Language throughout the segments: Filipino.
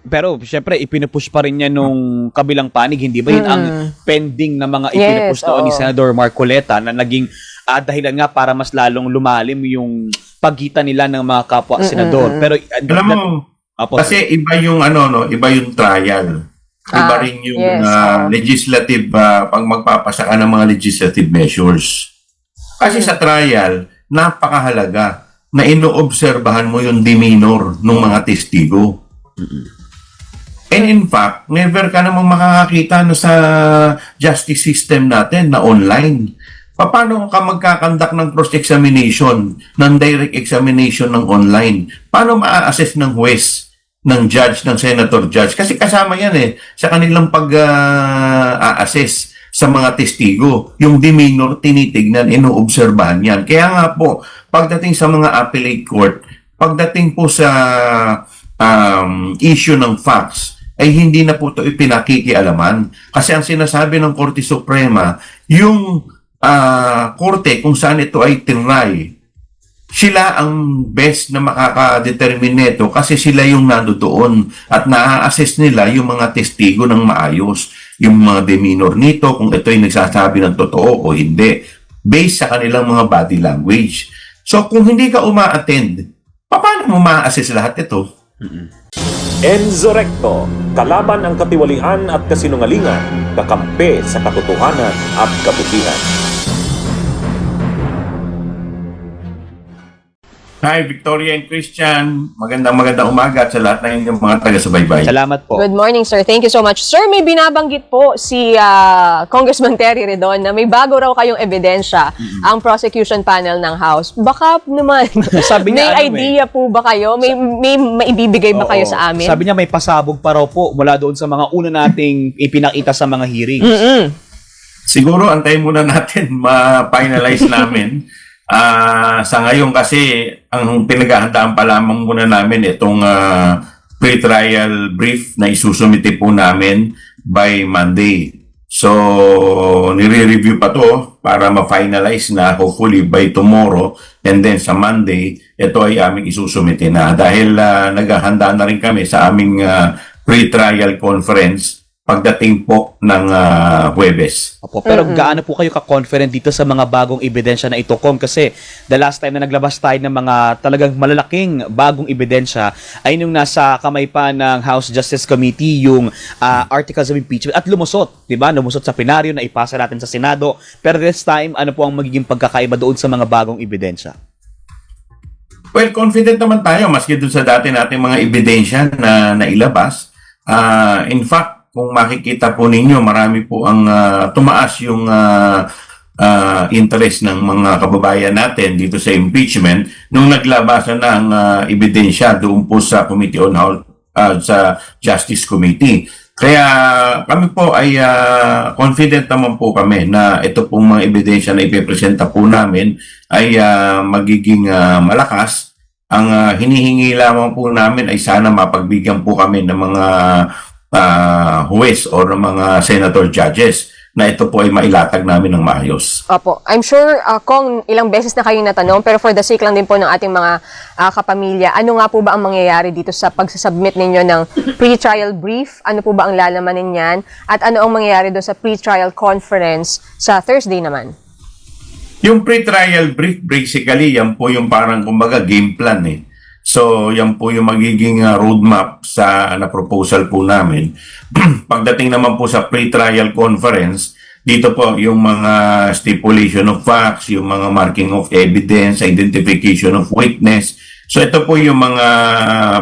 Pero syempre ipinupush pa rin niya nung kabilang panig, hindi ba? Yun ang pending na mga ipinupush noon ni Senador Marcoleta na naging dahilan nga para mas lalong lumalim yung pagitan nila ng mga kapwa senador. Pero alam mo, kasi iba yung iba yung trial. Iba rin yung legislative pag magpapasa ka ng mga legislative measures. Kasi sa trial, napakahalaga na inoobserbahan mo yung demeanor ng mga testigo. And in fact, never ka namang makakakita sa justice system natin na online. Paano ka magkakandak ng cross-examination, ng direct examination ng online? Paano ma-assess ng huwes, ng judge, ng senator judge? Kasi kasama yan sa kanilang pag-assess sa mga testigo. Yung demeanor, tinitignan, inoobserbahan yan. Kaya nga po, pagdating sa mga appellate court, pagdating po sa issue ng facts, ay hindi na po ito ipinakikialaman. Kasi ang sinasabi ng Korte Suprema, yung korte kung saan ito ay tinry, sila ang best na makakadetermine nito kasi sila yung nandoon at na-assess nila yung mga testigo ng maayos, yung mga demeanor nito, kung ito ay nagsasabi ng totoo o hindi, based sa kanilang mga body language. So kung hindi ka uma-attend, paano mo ma-assess lahat ito? Enzo Recto, kalaban ang katiwalian at kasinungalingan, kakampi sa katotohanan at kabutihan. Hi, Victoria and Christian. Magandang umaga sa lahat ng inyong mga taga-subaybay. Salamat po. Good morning, sir. Thank you so much. Sir, may binabanggit po si Congressman Terry Redon na may bago raw kayong ebidensya ang prosecution panel ng House. Baka naman, Sabi niya, may idea po ba kayo? May maibibigay ba kayo sa amin? Sabi niya may pasabog pa raw po mula doon sa mga una nating ipinakita sa mga hearings. Siguro antayin muna natin ma-finalize namin. Sa ngayon kasi ang pinaghahandaan pa lamang muna namin itong pre-trial brief na isusumite po namin by Monday. So nire-review pa to para ma-finalize na hopefully by tomorrow, and then sa Monday ito ay aming isusumite na dahil naghahanda na rin kami sa aming pre-trial conference pagdating po ng Huwebes. Opo, pero gaano po kayo ka-confident dito sa mga bagong ebidensya na ito, Kong? Kasi the last time na naglabas tayo ng mga talagang malalaking bagong ebidensya ay nung nasa kamay pa ng House Justice Committee yung articles of impeachment at lumusot, di ba? Lumusot sa plenaryo na ipasa natin sa Senado. Pero this time, ano po ang magiging pagkakaiba doon sa mga bagong ebidensya? Well, confident naman tayo maski doon sa dati nating mga ebidensya na nailabas. In fact, kung makikita po ninyo, marami po ang tumaas yung interest ng mga kababayan natin dito sa impeachment nung naglabasan na ang ebidensya doon po sa Committee on Health, sa Justice Committee. Kaya kami po ay confident naman po kami na ito pong mga ebidensya na ipipresenta po namin ay magiging malakas. Ang hinihingi lamang po namin ay sana mapagbigyan po kami ng mga huwes or mga senator judges na ito po ay mailatag namin ng maayos. Opo. I'm sure, Kong, ilang beses na kayong natanong, pero for the sake lang din po ng ating mga kapamilya, ano nga po ba ang mangyayari dito sa pagsasubmit ninyo ng pre-trial brief? Ano po ba ang lalamanin niyan? At ano ang mangyayari doon sa pre-trial conference sa Thursday naman? Yung pre-trial brief, basically, yan po yung parang kumbaga game plan So, yan po yung magiging roadmap sa na-proposal po namin. Pagdating naman po sa pre-trial conference, dito po yung mga stipulation of facts, yung mga marking of evidence, identification of witness. So, ito po yung mga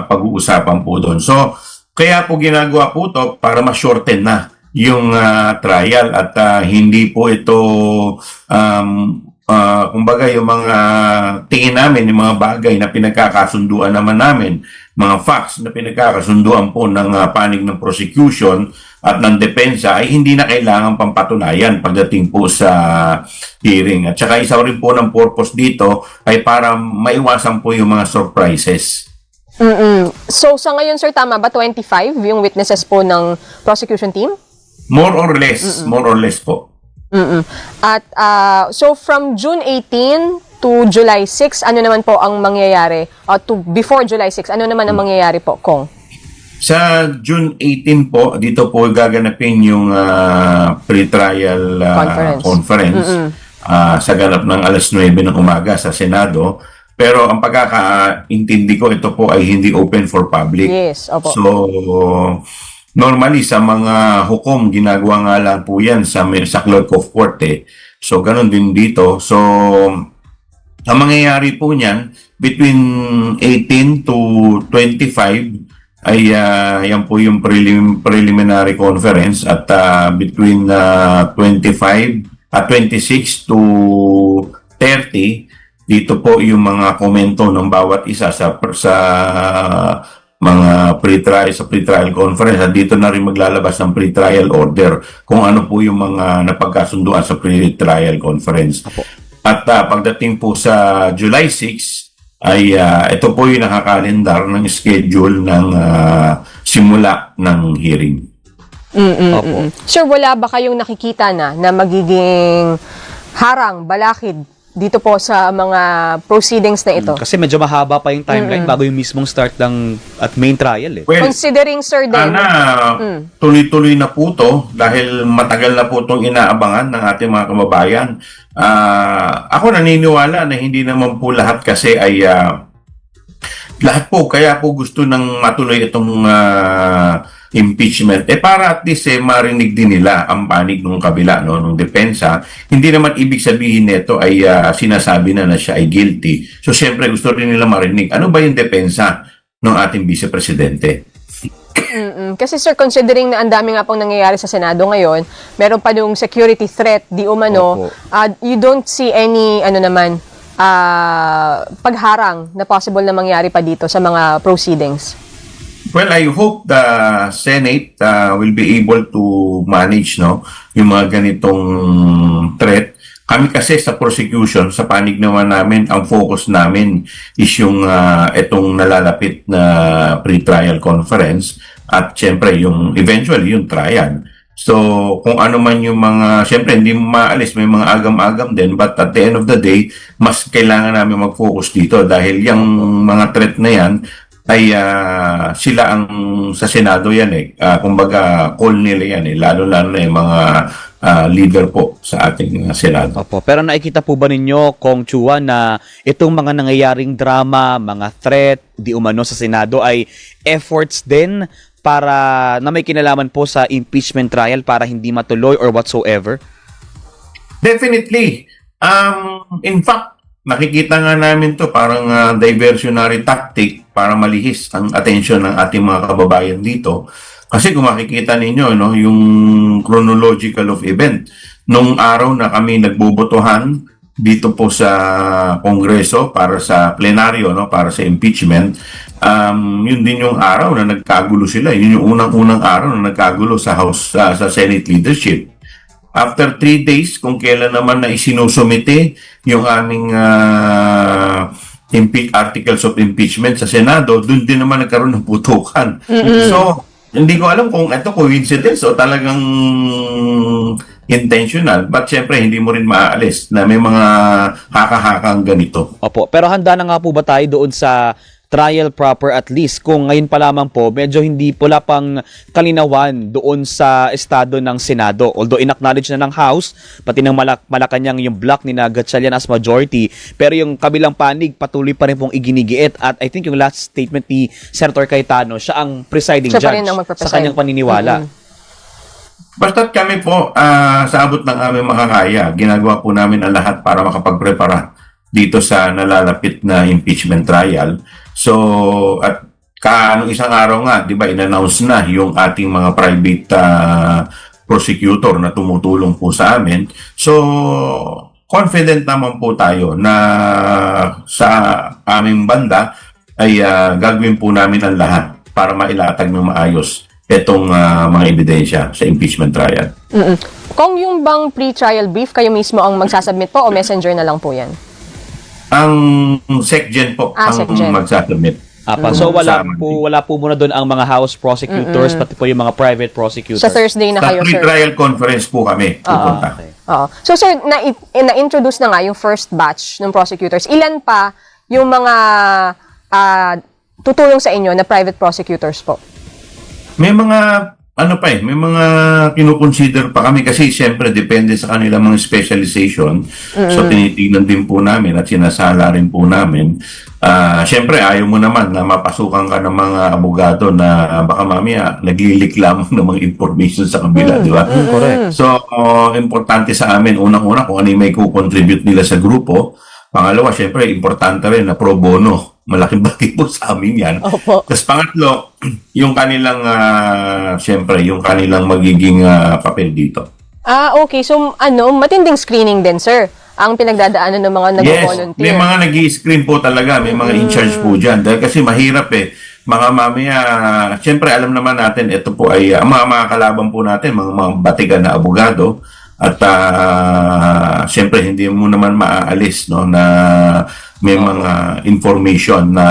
pag-uusapan po doon. So, kaya po ginagawa po ito para ma-shorten na yung trial at hindi po ito kumbaga yung mga tingin namin, yung mga bagay na pinagkakasunduan naman namin, mga facts na pinagkakasunduan po ng panig ng prosecution at ng depensa ay hindi na kailangan pampatunayan pagdating po sa hearing. At saka isa rin po ng purpose dito ay para maiwasan po yung mga surprises. So sa ngayon, sir, tama ba 25 yung witnesses po ng prosecution team? More or less po. At so from June 18 to July 6, ano naman po ang mangyayari? To before July 6, ano naman ang mangyayari po, Kong? Sa June 18 po, dito po gaganapin yung pre-trial conference sa ganap ng alas 9 ng umaga sa Senado. Pero ang pagkakaintindi ko, ito po ay hindi open for public. Yes, opo. So, normally sa mga hukom, ginagawa nga lang po yan sa clerk of court eh. So, ganun din dito. So, ang mangyayari po niyan, between 18 to 25, ay yan po yung preliminary conference at between 26 to 30 dito po yung mga komento ng bawat isa sa mga pre-trial conference at dito na rin maglalabas ng pre-trial order kung ano po yung mga napagkasunduan sa pre-trial conference. Apo. At pagdating po sa July 6 ay ito po yung nakakalendar ng schedule ng simula ng hearing. Opo. Sir, wala ba kayong nakikita na magiging harang, balakid dito po sa mga proceedings na ito? Kasi medyo mahaba pa yung timeline bago yung mismong start ng at main trial eh. Well, Considering, sir, din, tuloy-tuloy na po to dahil matagal na po itong inaabangan ng ating mga kababayan. Ako naniniwala na hindi naman po lahat kasi ay lahat po, kaya po gusto ng matuloy itong impeachment. Para at least marinig din nila ang panig ng kabila, no, ng depensa. Hindi naman ibig sabihin nito ay sinasabi na siya ay guilty. So siyempre gusto rin nila marinig. Ano ba yung depensa ng ating vice-presidente? Kasi sir, considering na ang dami nga pong nangyayari sa Senado ngayon, meron pa yung security threat, di umano, you don't see any, pagharang na possible na mangyari pa dito sa mga proceedings? Well, I hope the Senate will be able to manage yung mga ganitong threat. Kami kasi sa prosecution, sa panig naman namin, ang focus namin is yung itong nalalapit na pre-trial conference at syempre yung eventually yung trial. So, kung ano man yung mga, syempre hindi maalis, may mga agam-agam din, but at the end of the day, mas kailangan namin mag-focus dito dahil yung mga threat na yan ay sila ang sa Senado yan eh. Kumbaga, call nila yan eh. Lalo-lalo na yung mga leader po sa ating Senado. Opo. Pero nakikita po ba ninyo, Kong Chua, na itong mga nangyayaring drama, mga threat, di umano sa Senado ay efforts din para na may kinalaman po sa impeachment trial para hindi matuloy or whatsoever? Definitely. In fact, nakikita nga namin to parang diversionary tactic para malihis ang atensyon ng ating mga kababayan dito. Kasi kung makikita ninyo, yung chronological of event, nung araw na kami nagbobotohan dito po sa Kongreso para sa plenaryo, para sa impeachment, yun din yung araw na nagkagulo sila. Yun yung unang-unang araw na nagkagulo sa House, sa Senate leadership. After 3 days, kung kailan naman na isinusumite yung aming articles of impeachment sa Senado, dun din naman nagkaroon ng putukan. So, hindi ko alam kung ito coincidence o talagang intentional. But syempre, hindi mo rin maaalis na may mga haka-hakang ganito. Opo. Pero handa na nga po ba tayo doon sa trial proper at least kung ngayon pa lamang po medyo hindi pula pang kalinawan doon sa estado ng Senado. Although inacknowledge na ng House, pati ng Malacanang yung block ni Gatchalian as majority, pero yung kabilang panig patuloy pa rin pong iginigiit at I think yung last statement ni Senator Cayetano, siya ang presiding judge sa kanyang paniniwala. Basta't kami po, sa abot ng aming makakaya, ginagawa po namin ang lahat para makapagprepara dito sa nalalapit na impeachment trial. So, at isang araw nga, di ba, in-announce na yung ating mga private prosecutor na tumutulong po sa amin. So, confident naman po tayo na sa aming banda ay gagawin po namin ang lahat para mailatag ng maayos itong mga ebidensya sa impeachment trial. Kung yung bang pre-trial brief, kayo mismo ang magsasubmit po o messenger na lang po yan? Ang SecGen po ang SecGen. magsasubmit. So wala po muna doon ang mga House prosecutors pati po yung mga private prosecutors. Sa Thursday na Sa kayo, sir? pre-trial conference po kami pupunta. Okay. Oo. So sir, na-introduce na nga yung first batch ng prosecutors. Ilan pa yung mga tutulong sa inyo na private prosecutors po? May mga may mga kinukonsider pa kami kasi siyempre depende sa kanilang mga specialization. So tinitingnan din po namin at sinasala rin po namin. Siyempre ayaw mo naman na mapasukan ka ng mga abogado na baka mamaya naglilik lamang ng mga information sa kabila, di ba? Correct. So importante sa amin, unang-una kung ano yung may kukontribute nila sa grupo. Pangalawa, siyempre importante rin na pro bono. Malaking bagay po sa amin yan. Opo. Tapos pangatlo, yung kanilang, siyempre, yung kanilang magiging papel dito. Okay. So, matinding screening din, sir, ang pinagdadaanan ng mga Yes, nag-volunteer. may mga nag-i-screen po talaga, may mga in-charge po dyan. Dahil kasi mahirap mga mamaya, siyempre alam naman natin, ito po ay, mga kalaban po natin, mga batigan na abogado. At siyempre hindi mo naman maaalis no na may mga information na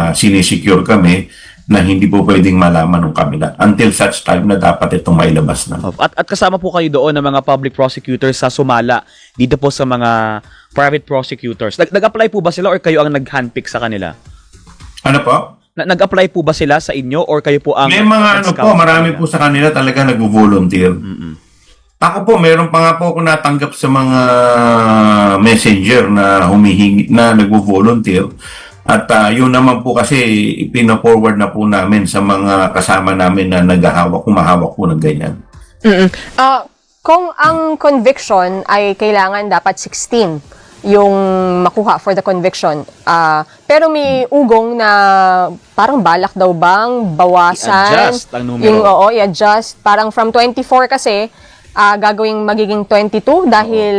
sinisecure kami na hindi po pwedeng malaman ng kabila until such time na dapat itong mailabas na. At kasama po kayo doon ng mga public prosecutors sa sumala dito po sa mga private prosecutors. Nag-apply po ba sila or kayo ang nag-handpick sa kanila? Ano po? Nag-apply po ba sila sa inyo or kayo po ang May mga nag-scout marami kanila? po sa kanila talaga nag-volunteer. Ako po, meron pa nga po ako natanggap sa mga messenger na humihingi, na nag-volunteer. At yun naman po kasi pina-forward na po namin sa mga kasama namin na humahawak po ng ganyan. Kung ang conviction ay kailangan dapat 16 yung makuha for the conviction. Pero may ugong na parang balak daw bang bawasan. I-adjust ang numero. I-adjust. Parang from 24 kasi, gagawing magiging 22 dahil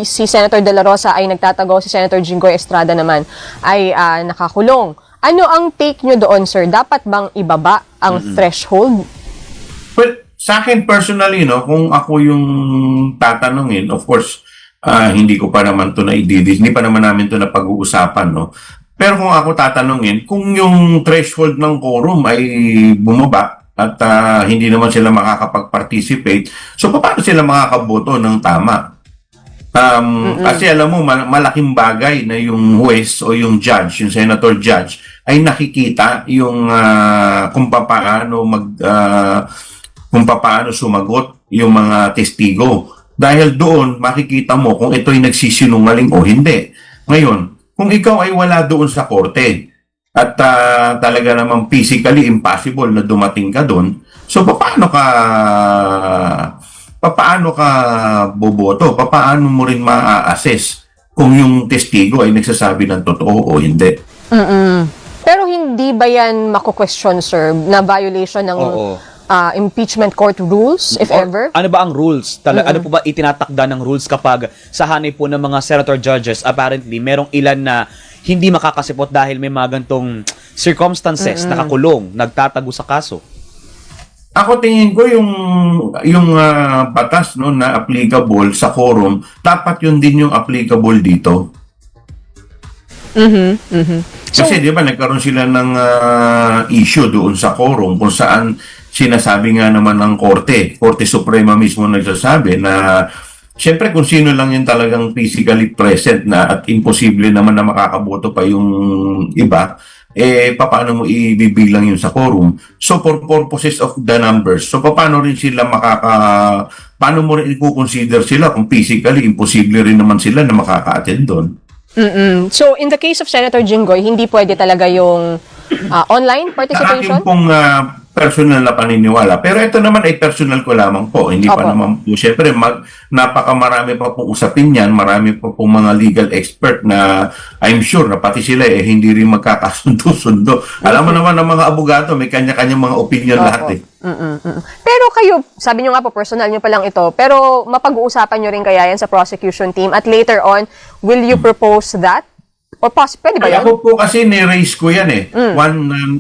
si Senator De La Rosa ay nagtatago, si Senator Jinggoy Estrada naman ay nakakulong. Ano ang take nyo doon, sir? Dapat bang ibaba ang threshold? Well, sa akin personally, no, kung ako yung tatanungin, of course, hindi ko pa naman to hindi pa naman namin to na pag-uusapan, no. Pero kung ako tatanungin, kung yung threshold ng quorum ay bumaba at hindi naman sila makakapag-participate, so paano sila makakaboto ng tama? Kasi alam mo, malaking bagay na yung huwes o yung judge, yung senator judge, ay nakikita yung kung paano sumagot yung mga testigo. Dahil doon, makikita mo kung ito'y nagsisinungaling o hindi. Ngayon, kung ikaw ay wala doon sa korte at talaga namang physically impossible na dumating ka doon, so paano ka boboto? Paano mo rin ma-assess kung yung testigo ay nagsasabi ng totoo o hindi? Pero hindi ba yan mako-question, sir, na violation ng impeachment court rules, if ever? Ano ba ang rules? Ano po ba itinatakda ng rules kapag sa hanay po ng mga senator judges, apparently, merong ilan na hindi makakasipot dahil may mga gantong circumstances, nakakulong, nagtatago sa kaso? Ako tingin ko yung batas no na applicable sa quorum, dapat yun din yung applicable dito. Kasi di ba nagkaroon sila ng issue doon sa quorum kung saan sinasabi nga naman ng Korte Suprema mismo nagsasabi na siyempre kung sino lang yung talagang physically present na at imposible naman na makakaboto pa yung iba, paano mo ibibilang yun sa quorum? So for purposes of the numbers, so paano rin sila paano mo rin i-consider sila kung physically imposible rin naman sila na makaka-attend doon? So in the case of Senator Jinggoy, hindi pwede talaga yung online participation? Sa akin pong personal na paniniwala. Pero ito naman ay personal ko lamang po. Hindi pa naman po. Siyempre, napakamarami pa pong usapin yan. Marami pa pong mga legal expert na I'm sure na pati sila hindi rin magkakasundo-sundo. Alam mo naman ng mga abogado, may kanya-kanyang mga opinion lahat eh. Pero kayo, sabi nyo nga po, personal nyo pa lang ito, pero mapag-uusapan nyo rin kaya yan sa prosecution team at later on, will you propose that? O pwede ba yan? Ako po kasi ni-raise ko yan eh.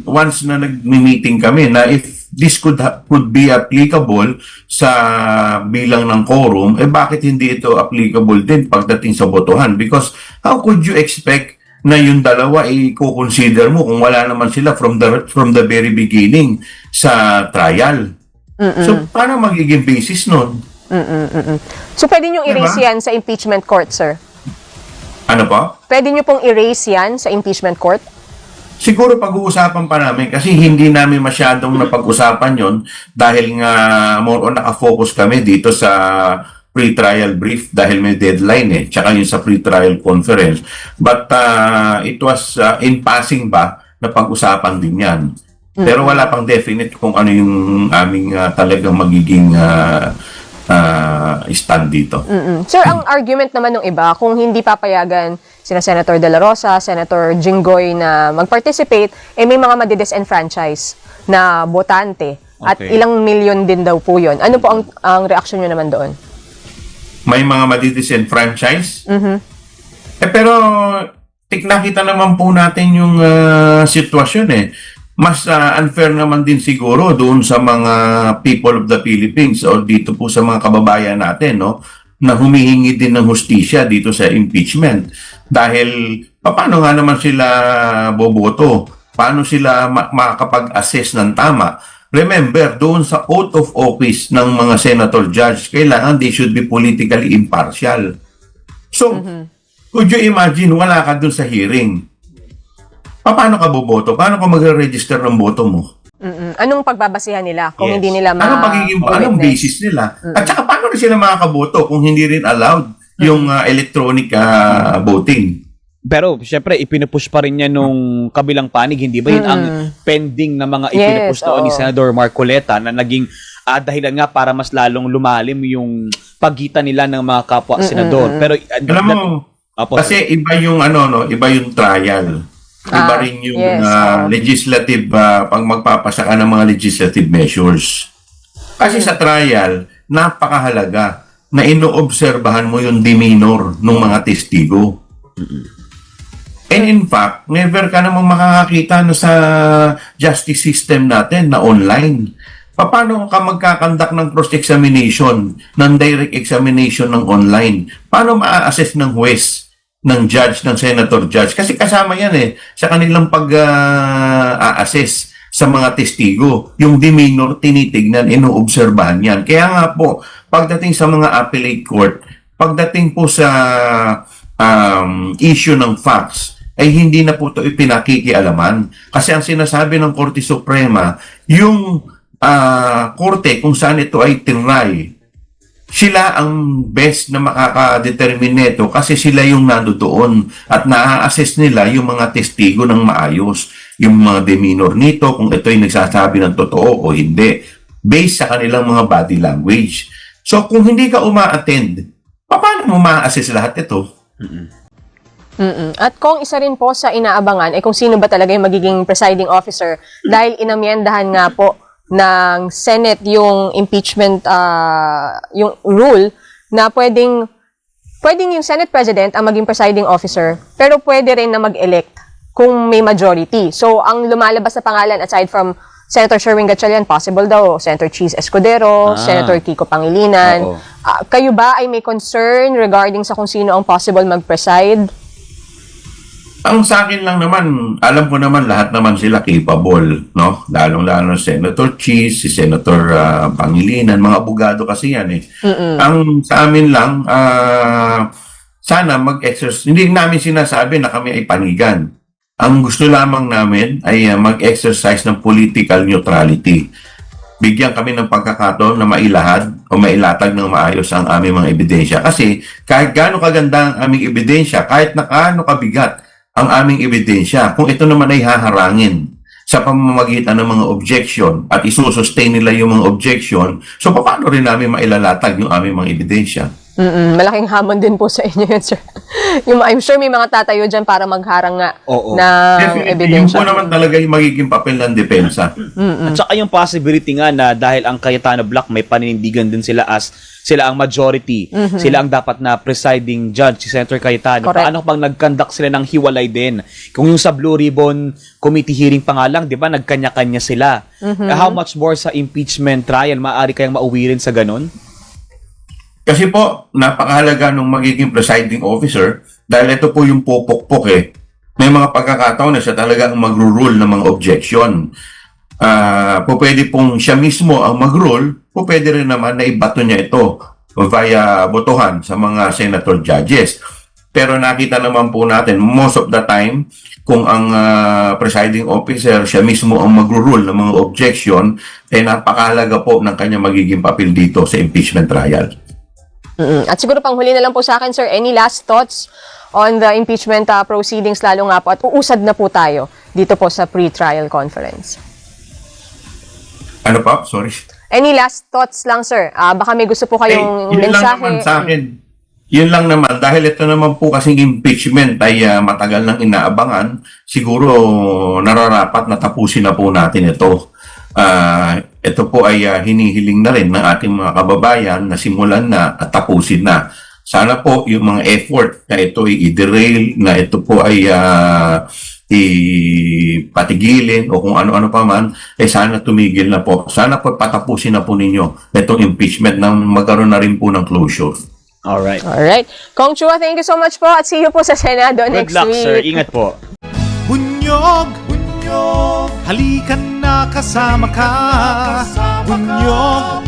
Once na nag-meeting kami na if this could be applicable sa bilang ng quorum, bakit hindi ito applicable din pagdating sa botohan? Because how could you expect na yung dalawa i-consider mo kung wala naman sila from the very beginning sa trial? So, paano magiging basis nun? So, pwede nyo erase yan sa impeachment court, sir? Ano pa? Pwede nyo pong erase yan sa impeachment court? Siguro pag-uusapan pa namin kasi hindi namin masyadong napag-usapan yon dahil nga more on nakafocus kami dito sa pre-trial brief dahil may deadline tsaka yung sa pre-trial conference. But it was in passing ba na pag-usapan din yan. Pero wala pang definite kung ano yung aming talagang magiging stand dito. Sir, ang argument naman ng iba, kung hindi papayagan sina Senator De La Rosa, Senator Jinggoy na mag-participate, may mga madidisenfranchise na botante. At Okay. ilang milyon din daw po yun. Ano po ang reaksyon nyo naman doon? May mga madidisenfranchise. Pero nakita naman po natin yung sitwasyon Mas unfair naman din siguro doon sa mga people of the Philippines o dito po sa mga kababayan natin, no, na humihingi din ng hustisya dito sa impeachment. Dahil paano nga naman sila boboto? Paano sila makakapag-assess ng tama? Remember, doon sa oath of office ng mga senator judge, kailangan they should be politically impartial. So, could you imagine, wala ka doon sa hearing? Paano ka boboto? Paano ka mag-register ng boto mo? Anong pagbabasihan nila kung Yes. hindi nila Anong basis nila? At saka paano rin sila makakaboto kung hindi rin allowed yung electronic voting? Pero syempre ipinupush pa rin niya nung kabilang panig, hindi ba yun ang pending na mga ipinupush doon ni oo. Senador Marcoleta na naging dahilan nga para mas lalong lumalim yung pagitan nila ng mga kapwa senador. Pero Alam mo, kasi iba yung iba yung trial. Iba rin yung legislative pag magpapasa ka ng mga legislative measures. Kasi sa trial, napakahalaga na inoobserbahan mo yung demeanor ng mga testigo. And in fact, never ka namang makakakita na sa justice system natin na online. Paano ka magkakandak ng cross-examination, ng direct examination ng online? Paano ma-assess ng huwes, ng judge, ng senator judge? Kasi kasama yan sa kanilang pag-assess sa mga testigo. Yung demeanor, tinitignan, inoobserbahan yan. Kaya nga po, pagdating sa mga appellate court, pagdating po sa issue ng facts, ay hindi na po ito ipinakikialaman. Kasi ang sinasabi ng Korte Suprema, yung korte kung saan ito ay tinry, sila ang best na makakadetermine nito kasi sila yung nandoon at na-assess nila yung mga testigo ng maayos, yung mga demeanor nito, kung ito ay nagsasabi ng totoo o hindi, based sa kanilang mga body language. So kung hindi ka uma-attend, paano mo ma-assess lahat ito? At kung isa rin po sa inaabangan ay kung sino ba talaga yung magiging presiding officer dahil inamyendahan nga po ng Senate yung impeachment, yung rule na pwedeng yung Senate President ang maging presiding officer pero pwede rin na mag-elect kung may majority. So, ang lumalabas na pangalan aside from Senator Sherwin Gatchalian, possible daw, Senator Cheese Escudero, Senator Kiko Pangilinan. Oo. Kayo ba ay may concern regarding sa kung sino ang possible mag-preside? Ang sa akin lang naman, alam ko naman lahat naman sila capable, no? Lalong-lalo Senator Cheese, si Senator Pangilinan, mga abogado kasi yan Ang sa amin lang, sana mag-exercise. Hindi namin sinasabi na kami ay panigan. Ang gusto lamang namin ay mag-exercise ng political neutrality. Bigyan kami ng pagkakataon na mailahad o mailatag ng maayos ang aming mga ebidensya. Kasi kahit gaano kaganda ang aming ebidensya, kahit na gaano kabigat ang aming ebidensya, kung ito naman ay haharangin sa pamamagitan ng mga objection at isusustain nila yung mga objection, so paano rin namin mailalatag yung aming mga ebidensya? Malaking hamon din po sa inyo yun, sir. I'm sure may mga tatayo dyan para magharang nga Oo. ng Definitely, ebidensya. yun po naman talaga yung magiging papel ng depensa. At saka yung possibility nga na dahil ang Cayetano Block may paninindigan din sila as sila ang majority, sila ang dapat na presiding judge, si Senator Cayetano. Correct. Paano pag nag-conduct sila ng hiwalay din? Kung yung sa Blue Ribbon Committee hearing pa nga lang, di ba, nagkanya-kanya sila. How much more sa impeachment trial, maaari kayang mauwi rin sa ganun? Kasi po, napakahalaga nung magiging presiding officer dahil ito po yung pupukpok May mga pagkakataon na siya talaga ang magro-rule ng mga objection. Pwede pong siya mismo ang mag-rule, pwede rin naman na ibato niya ito via botohan sa mga senator judges. Pero nakita naman po natin, most of the time, kung ang presiding officer, siya mismo ang magro-rule ng mga objection, napakahalaga po ng kanya magiging papel dito sa impeachment trial. At siguro panghuli na lang po sa akin, sir, any last thoughts on the impeachment proceedings, lalo nga po, at uusad na po tayo dito po sa pre-trial conference? Ano pa? Sorry. Any last thoughts lang, sir? Baka may gusto po kayong Yun lang mensahe. naman sa akin. Yun lang naman. Dahil ito naman po kasing impeachment ay matagal nang inaabangan, siguro nararapat na tapusin na po natin ito. Ito po ay hinihiling na rin ng ating mga kababayan na simulan na at tapusin na. Sana po yung mga effort na ito ay i-derail, na ito po ay ipatigilin o kung ano-ano pa man, sana tumigil na po. Sana po patapusin na po ninyo itong impeachment nang magkaroon na rin po ng closure. Alright. Alright. Kong Chua, thank you so much po at see you po sa Senado Good next luck, week. sir. Ingat po. Bunyog, bunyog, halikan na kasama ka. Bunyog,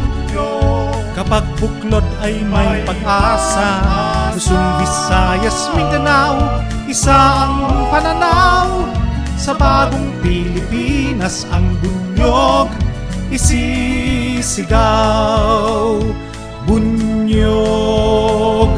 kapag buklod ay may pag-asa. Luzon, Visayas, Mindanao, isa ang pananaw. Sa bagong Pilipinas ang bunyog isisigaw. Bunyog,